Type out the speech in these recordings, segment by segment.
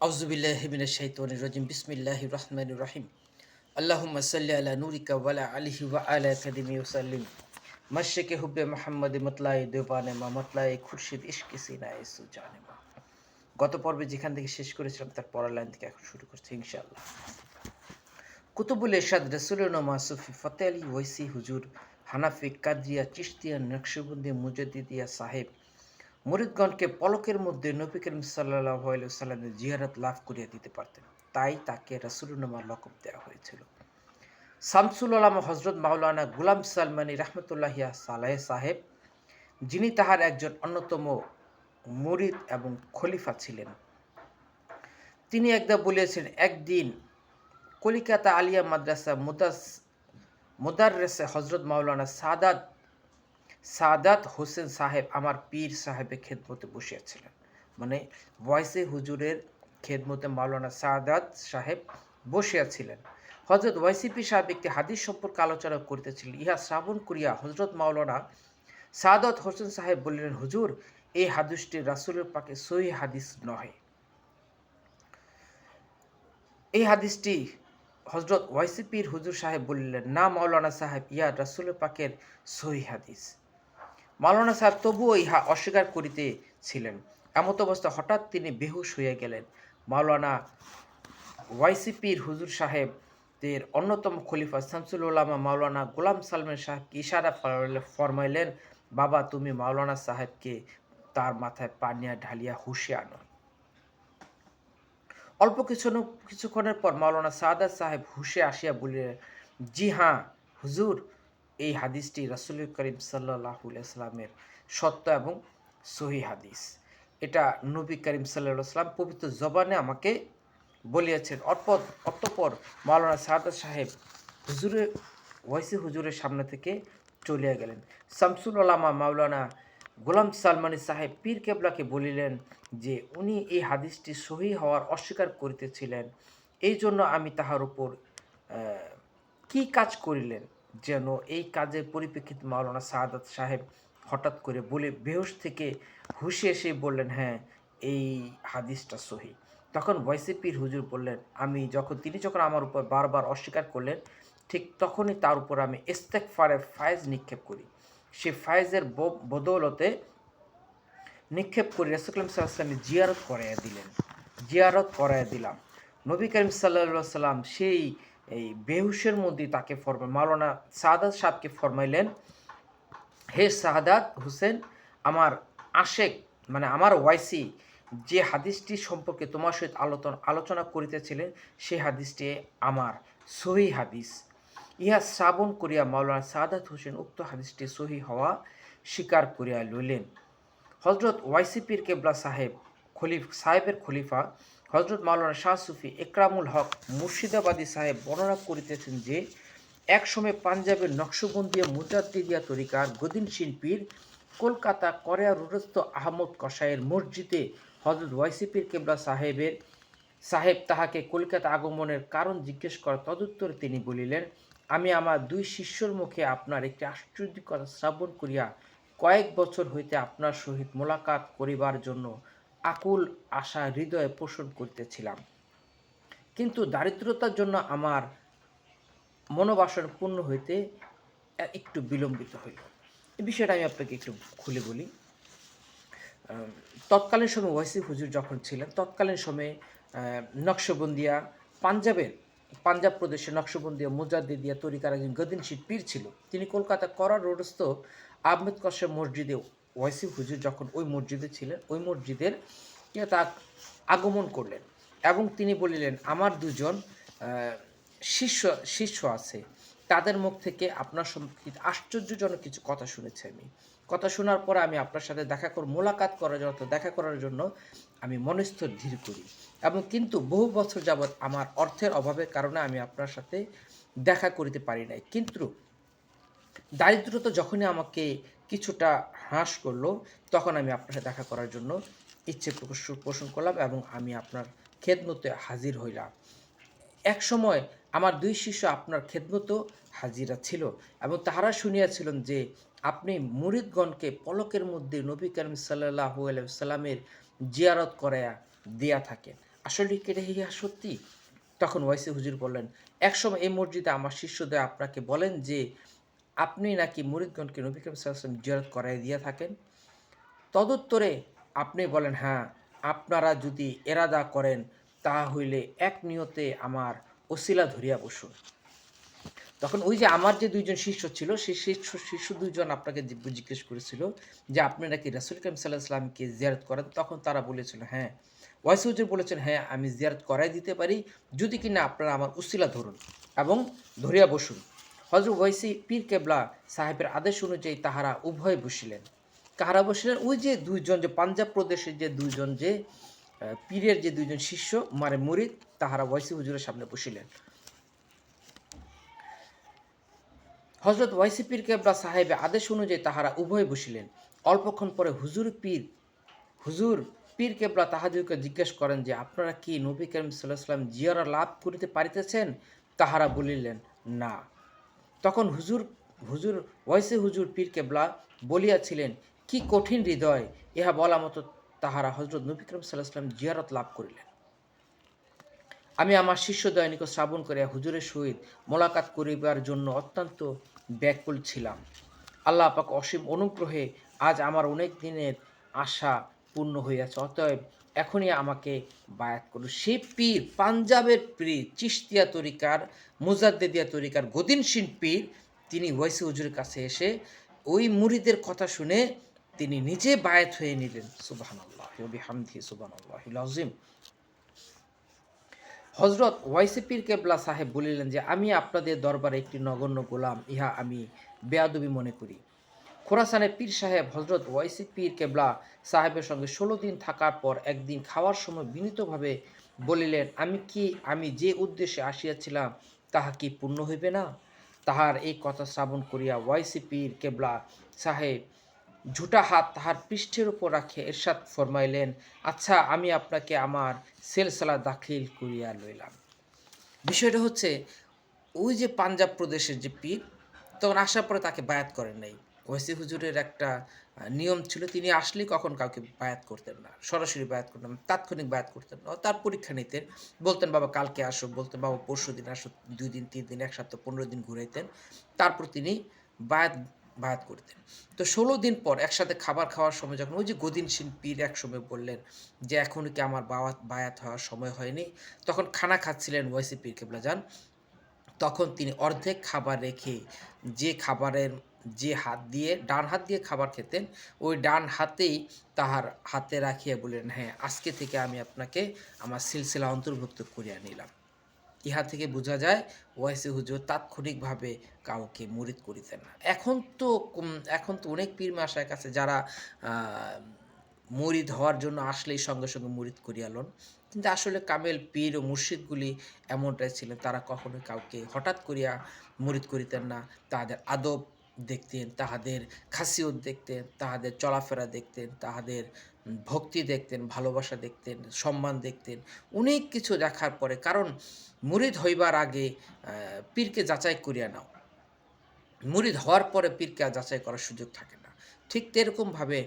আউযুবিল্লাহি মিনাশ শাইতানির রাজিম বিসমিল্লাহির রহমানির রহিম আল্লাহুম্মা সাল্লি আলা নূরিকা ওয়া আলা আলিহি ওয়া আলা কাদিমি ওয়াসাল্লিম মাশরিকি হুব্বে মুহাম্মাদি মাতলাই দেওবানে মা মাতলাই খুরশিদ ইশকি সিনায়ে সুজানে মা। গত পর্বে যেখান থেকে শেষ করেছিলাম তার পরের লাইন থেকে এখন শুরু করছি ইনশাআল্লাহ। কুতুবুল ইরশাদ রাসূলুল উলামা সুফি ফতে আলী ওয়াইসি হুজুর হানাফি কাদরিয়া চিশতিয়া নকশবন্দি মুজাদ্দিদিয়া সাহেব মুরিদগণকে পলকের মধ্যে নবী করিম সাল্লাল্লাহু আলাইহি ওয়াসাল্লামের জিয়ারত লাভ করিয়ে দিতে পারতেন, তাই তাকে রাসূলুন্নামা লকব দেওয়া হয়েছিল। শামসুল উলামা হযরত মাওলানা গুলাম সালমানী রাহমাতুল্লাহি সালেহ সাহেব, যিনি তাহার একজন অন্যতম মুরিদ এবং খলিফা ছিলেন, তিনি একদা বলিয়াছেন, একদিন কলিকাতা আলিয়া মাদ্রাসা মুদাররেসে হযরত মাওলানা সাদাত হোসেন সাহেব আমার পীর সাহেবের খেদমতে বসিয়াছিলেন। মানে ওয়াইসি হুজুরের খেদমতে মাওলানা সাদাত সাহেব বসিয়াছিলেন। হযরত ওয়াইসি পীর সাহেব একটি হাদিস সম্পর্কে আলোচনা করিতেছিলেন। ইহা শ্রাবণ করিয়া হযরত মাওলানা সাদাত হোসেন সাহেব বলিলেন, হুজুর, এই হাদিসটি রাসূলের পাকে সহিহ হাদিস নহে। এই হাদিসটি হযরত ওয়াইসি পীর হুজুর সাহেব বলিলেন, না মাওলানা সাহেব, ইহা রাসূলের পাকের সহিহ হাদিস। মাওলানা সাহেব তবুও ইহা অস্বীকার করিতেছিলেন। এমত অবস্থায় হঠাৎ তিনি বেহুশ হইয়া গেলেন। মাওলানা ওয়াইসি পীর হুজুর সাহেবের অন্যতম খলিফা শামসুল উলামা মাওলানা গোলাম সালমান সাহেবকে ইশারা ফরমাইলেন, বাবা, তুমি মাওলানা সাহেবকে তার মাথায় পানিয়া ঢালিয়া হুশে আনো। অল্প কিছুক্ষণের পর মাওলানা সাদাত সাহেব হুশে আসিয়া বলিলেন, জি হ্যাঁ হুজুর, এই হাদিসটি রাসূল করিম সাল্লাল্লাহু আলাইহি ওয়াসাল্লামের সত্য এবং সহিহ হাদিস। এটা নবী করিম সাল্লাল্লাহু আলাইহি ওয়াসাল্লাম পবিত্র জবানে আমাকে বলিয়াছেন। অতঃপর মাওলানা সাদাত সাহেব ওয়াইসি হুজুরের সামনে থেকে চলিয়া গেলেন। শামসুল উলামা মাওলানা গোলাম সালমানী সাহেব পীর কেবলাকে বলিলেন যে উনি এই হাদিসটি সহিহ হওয়ার অস্বীকার করিতেছিলেন, এই জন্য আমি তাহার উপর কি কাজ করিলেন যেন এই কাজের পরিপ্রেক্ষিতে মাওলানা সাদাত সাহেব হঠাৎ করে বলে বেহুশ থেকে হুশে এসে বললেন, হ্যাঁ, এই হাদিসটা সহিহ। তখন ওয়াইসি পীর হুজুর বললেন, তিনি যখন আমার উপর বারবার অস্বীকার করলেন, ঠিক তখনই তার উপর আমি ইস্তেগফারের ফায়েজ নিক্ষেপ করি। সে ফায়েজের বদৌলতে নিক্ষেপ করে রাসূল করিম সাল্লাল্লাহু আলাইহি ওয়াসাল্লাম জিয়ারত করাইয়া দিলাম। নবী করিম সাল্লাল্লাহু আলাইহি ওয়াসাল্লাম সেই এই বেহুশের মধ্যে তাকে মাওলানা সাদাত সাহেবকে ফরমাইলেন, হে সাদাত হোসেন, আমার আশেক মানে আমার ওয়াইসি যে হাদিসটি সম্পর্কে তোমার সহিত আলোচনা করিতেছিলেন, সেই হাদিসটি আমার সহিহ হাদিস। ইহা শ্রাবণ করিয়া মাওলানা সাদাত হোসেন উক্ত হাদিসটি সহিহ হওয়া স্বীকার করিয়া লইলেন। হযরত ওয়াইসি পীর কেবলা সাহেবের খলিফা হযরত মাওলানা শাহ সুফি একরামুল হক মুর্শিদাবাদী সাহেব বর্ণনা করিতেছেন যে একসময় পাঞ্জাবের নকশবন্দিয়া মুজাদ্দিদিয়া তরিকার গদিনশীল পীর কলকাতা করেয়া রোডস্থ আহমদ কসাইয়ের মসজিদে হযরত ওয়াইসি পীর কেবলা সাহেব তাহাকে কলিকাতা আগমনের কারণ জিজ্ঞেস করা তদুত্তরে তিনি বলিলেন, আমি আমার দুই শিষ্যর মুখে আপনার একটি আশ্চর্য কথা শ্রবণ করিয়া কয়েক বছর হইতে আপনার সহিত মোলাকাত করিবার জন্য আকুল আশা হৃদয়ে পোষণ করিতেছিলাম, কিন্তু দারিদ্রতার জন্য আমার মনোবাসনা পূর্ণ হইতে একটু বিলম্বিত হইল। এই বিষয়টা আমি আপনাকে একটু খুলে বলি। তৎকালীন সময়ে ওয়াইসি হুজুর যখন ছিলেন, তৎকালীন সময়ে নকশবন্দিয়া পাঞ্জাব প্রদেশের নকশবন্দিয়া মুজাদ্দিদিয়া তরিকার একজন গদিনশীল পীর ছিল। তিনি কলকাতা করা রোডস্থ আহমেদ কসের মসজিদে ওয়াইসি হুজুর যখন ওই মসজিদে ছিলেন, ওই মসজিদের তা আগমন করলেন এবং তিনি বলিলেন, আমার দুজন শিষ্য আছে, তাদের মুখ থেকে আপনার সম্পর্কিত আশ্চর্যজনক কিছু কথা শুনেছি। আমি কথা শোনার পরে আমি আপনার সাথে দেখা করার জন্য আমি মনস্থ ধীর করি, এবং কিন্তু বহু বছর যাবৎ আমার অর্থের অভাবের কারণে আমি আপনার সাথে দেখা করিতে পারি নাই, কিন্তু দারিদ্রতা যখনই আমাকে কিছুটা হ্রাস করলো, তখন আমি আপনার সাথে দেখা করার জন্য ইচ্ছে পোষণ করলাম এবং আমি আপনার খেদমতে হাজির হইলাম। এক সময় আমার দুই শিষ্য আপনার খেদমতেও হাজিরা ছিল এবং তাহারা শুনিয়াছিলেন যে আপনি মুরিদগণকে পলকের মধ্যে নবী করিম সাল্লাল্লাহু আলাইহি ওয়াসাল্লামের জিয়ারত করাইয়া দিয়া থাকেন। আসলে কি এটা ইহা সত্যি? তখন ওয়াইসি হুজুর বললেন, একসময় এই মসজিদে আমার শিষ্যদের আপনাকে বলেন যে, আপনি নাকি মুরিদগণকে নবী করিম সাল্লাল্লাহু আলাইহি ওয়াসাল্লাম জিয়ারত করায় দিয়া থাকেন। তদুত্তরে আপনি বলেন, হ্যাঁ, আপনারা যদি এরাদা করেন তাহা হইলে এক নিয়তে আমার ওসিলা ধরিয়া বসুন। তখন ওই যে আমার যে ২ জন শিষ্য ছিল, সেই শিষ্য ২ জন আপনাকে জিজ্ঞেস করেছিল যে, "আপনি নাকি রাসূল কারীম সাল্লাল্লাহু আলাইহি ওয়াসাল্লামকে জিয়ারত করেন?" তখন তারা বলেছিল, "হ্যাঁ।" ওয়াইস হুজুর বলেছেন, "হ্যাঁ, আমি জিয়ারত করাই দিতে পারি, যদি কিনা আপনারা আমার উসিলা ধরুন এবং ধরিয়া বসুন।" হযরত ওয়াইসি পীর কেবলা সাহেবের আদেশ অনুযায়ী তাহারা উভয়ে বসিলেন। কাহারা বসিলেন? ওই যে ২ জন, যে পাঞ্জাব প্রদেশের যে ২ জন, যে পীরের যে ২ জন শিষ্য মানে মুরিদ, তাহারা ওয়াইসি হুজুরের সামনে বসিলেন। হযরত ওয়াইসি পীর কেবলা সাহেবের আদেশ অনুযায়ী তাহারা উভয়ে বসিলেন। অল্পক্ষণ পরে হুজুর পীর কেবলা তাহাদিগকে জিজ্ঞেস করেন যে, আপনারা কি নবী করিম সাল্লাল্লাহু আলাইহি ওয়াসাল্লাম জিয়ারা লাভ করিতে পারিতেছেন? তাহারা বলিলেন, না। তখন হুজুর ওয়াইসি হুজুর পীর কেবলা বলিয়াছিলেন, কি কঠিন হৃদয়! ইহা বলা মতো তাহারা হযরত নবী করিম সাল্লাল্লাহু আলাইহি ওয়াসাল্লাম জিয়ারত লাভ করিলেন। আমি আমার শিষ্যদ্বয়ের নিকট শ্রাবণ করিয়া হুজুরের সহিত মোলাকাত করিবার জন্য অত্যন্ত ব্যাকুল ছিলাম। আল্লাহ পাক অসীম অনুগ্রহে আজ আমার অনেক দিনের আশা পূর্ণ হইয়াছে। অতএব এখনই আমাকে বায়াত করুন। সেই পীর, পাঞ্জাবের পীর, চিশতিয়া তরিকার, মুজাদ্দেদিয়া তরিকার গদিনশীল পীর, তিনি ওয়াইসি হুজুরের কাছে এসে ওই মুরিদের কথা শুনে তিনি নিজে বায়াত হয়ে নিলেন। সুবহানাল্লাহি ওয়া বিহামদিহি সুবহানাল্লাহিল আযীম। হযরত ওয়াইসি পীর কেবলা সাহেব বলিলেন যে, আমি আপনাদের দরবারে একটি নগণ্য গোলাম, ইহা আমি বেয়াদবি মনে করি। খোরাসানের পীর সাহেব হযরত ওয়াইসি পীর কেবলা সাহেবের সঙ্গে ১৬ দিন থাকার পর একদিন খাওয়ার সময় বিনীতভাবে বলিলেন, আমি যে উদ্দেশ্যে আসিয়াছিলাম তাহা কি পূর্ণ হইবে না? তাহার এই কথা শ্রবণ করিয়া ওয়াইসি পীর কেবলা সাহেব ঝুঁটা হাত তাহার পৃষ্ঠের উপর রাখিয়া ইরশাদ ফরমাইলেন, আচ্ছা, আমি আপনাকে আমার সেলসালা দাখিল করিয়া লইলাম। বিষয়টা হচ্ছে, ওই যে পাঞ্জাব প্রদেশের যে পীর, তখন আসার পরে তাকে বায়াত করেন নাই। ওয়াইসি হুজুরের একটা নিয়ম ছিল, তিনি আসলেই কখন কাউকে বায়াত করতেন না। সরাসরি বায়াত করতেন না, তাৎক্ষণিক বায়াত করতেন না। তার পরীক্ষা নিতেন। বলতেন, "বাবা কালকে আসো", বলতেন, "বাবা পরশুদিন আসো", ২ দিন, ৩ দিন, ১ সপ্তাহ, ১৫ দিন ঘুরাইতেন। তারপর তিনি বায়াত বায়াত করতেন। তো ১৬ দিন পর একসাথে খাবার খাওয়ার সময় যখন ওই যে গদিনশীল পীর একসময় বললেন যে, "এখনো কি আমার বায়াত হওয়ার সময় হয়নি?" তখন খানা খাচ্ছিলেন ওয়াইসি পীর কেবলা যান। তখন তিনি অর্ধেক খাবার রেখে, যে খাবারের যে হাত দিয়ে, ডান হাত দিয়ে খাবার খেতেন, ওই ডান হাতেই তাহার হাতে রাখিয়া বললেন, "হ্যাঁ, আজকে থেকে আমি আপনাকে আমার সিলসিলা অন্তর্ভুক্ত করিয়া নিলাম।" ইহা থেকে বোঝা যায় ওয়াইসি হুজুর তাৎক্ষণিকভাবে কাউকে মুরিদ করিতেন না। এখন তো অনেক পীর মাশায়েখ আছে যারা আ মুরিদ হওয়ার জন্য আসলেই সঙ্গে, সঙ্গে মুরিদ করিয়া লন। কিন্তু আসলে কামেল পীর ও মুর্শিদগুলি এমনটাই ছিলেন। তারা কখনোই কাউকে হঠাৎ করিয়া মুরিদ করিতেন না। তাহাদের আদব দেখতেন, তাহাদের খাসিয়ত দেখতেন, তাহাদের চলাফেরা দেখতেন, তাহাদের ভক্তি দেখতেন, ভালোবাসা দেখতেন, সম্মান দেখতেন। অনেক কিছু দেখার পরে, কারণ মুরিদ হইবার আগে পীরকে যাচাই করিয়া নাও। মুরিদ হওয়ার পরে পীরকে আর যাচাই করার সুযোগ থাকে না। ঠিক তেরকমভাবে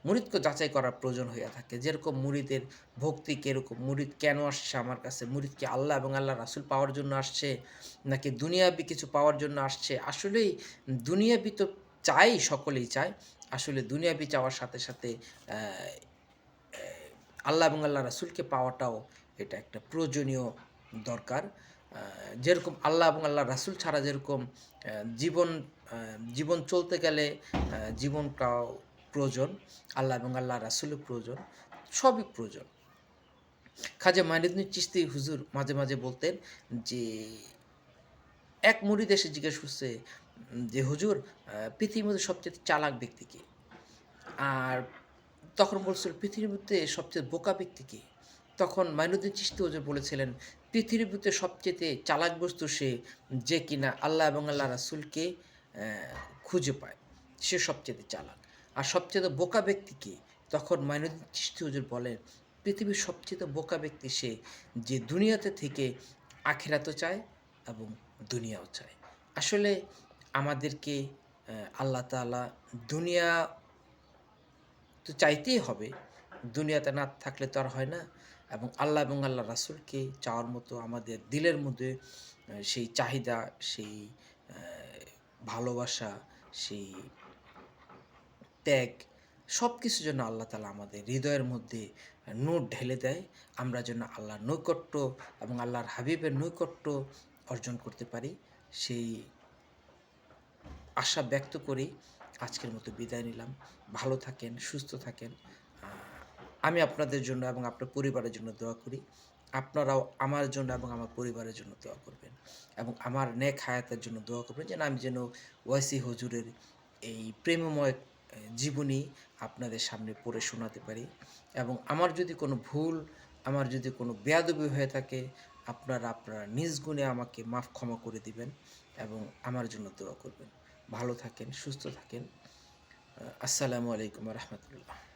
মুরিদকে যাচাই করার প্রয়োজন হইয়া থাকে। যেরকম মুরিদের ভক্তি কিরকম, মুরিদ কেন আসছে আমার কাছে? মুরিদ কি আল্লাহ এবং আল্লাহর রাসূল পাওয়ার জন্য আসছে? নাকি দুনিয়াবি কিছু পাওয়ার জন্য আসছে? আসলেই দুনিয়াবি তো চায়, সকলেই চায়। আসলে দুনিয়াবি চাওয়ার সাথে, সাথে অ্যা অ্যা আল্লাহ এবং আল্লাহর রাসূলকে পাওয়াটাও এটা একটা প্রয়োজনীয় দরকার। আ যেরকম আল্লাহ এবং আল্লাহর রাসূল ছাড়া যেরকম অ্যা জীবন আ জীবন চলতে গেলে জীবনটাও প্রয়োজন, আল্লাহ এবং আল্লাহর রাসূলও প্রয়োজন, সবই প্রয়োজন। খাজা মাইনুদ্দিন চিশতি হুজুর মাঝে, মাঝে বলতেন যে, এক মুরিদ এসে জিজ্ঞেস করছে যে, "হুজুর, পৃথিবীর মধ্যে সবচাইতে চালাক ব্যক্তি কে?" আর তখন বলছিল, "পৃথিবীতে সবচেয়ে বোকা ব্যক্তি কে?" তখন মাইনুদ্দিন চিশতি হুজুর বলেছিলেন, "পৃথিবীতে সবচাইতে চালাক বস্তু সে, যে কিনা আল্লাহ এবং আল্লাহ রাসূলকে অ্যা খুঁজে পায়। সে সবচাইতে চালাক। আর সবচাইতে বোকা ব্যক্তি কে?" তখন মাইনুদ্দিন চিশতি হুজুর বলেন, "পৃথিবীর সবচাইতে বোকা ব্যক্তি সে, যে দুনিয়াতে থেকে আখিরাতও চায় এবং দুনিয়াও চায়।" আসলে আমাদেরকে আল্লাহ তাআলা দুনিয়া তো চাইতেই হবে। দুনিয়াতে না থাকলে তো আর হয় না। এবং আল্লাহ এবং আল্লাহ রাসূলকে চাওয়ার মতো আমাদের দিলের মধ্যে সেই চাহিদা, সেই আ ভালোবাসা, সেই ত্যাগ সবকিছু যেন আল্লাহ তাআলা আমাদের হৃদয়ের মধ্যে নূর ঢেলে দেয়। আমরা যেন আল্লাহর নৈকট্য এবং আল্লাহর হাবিবের নৈকট্য অর্জন করতে পারি। সেই আশা ব্যক্ত করেই আজকের মতো বিদায় নিলাম। ভালো থাকেন, সুস্থ থাকেন। আ আমি আপনাদের জন্য এবং আপনার পরিবারের জন্য দোয়া করি। আপনারাও আমার জন্য এবং আমার পরিবারের জন্য দোয়া করবেন এবং আমার নেক হায়াতের জন্য দোয়া করবেন যেন আমি যেন ওয়াইসি হুজুরের এই প্রেমময় জীবনী আপনাদের সামনে পড়ে শোনাতে পারি এবং আমার যদি কোনো ভুল, আমার যদি কোনো বেয়াদবি হয়ে থাকে আপনারা নিজ গুণে আমাকে মাফ ক্ষমা করে দিবেন এবং আমার জন্য দোয়া করবেন। ভালো থাকেন, সুস্থ থাকেন। আসসালামু আলাইকুম ওয়া রাহমাতুল্লাহ।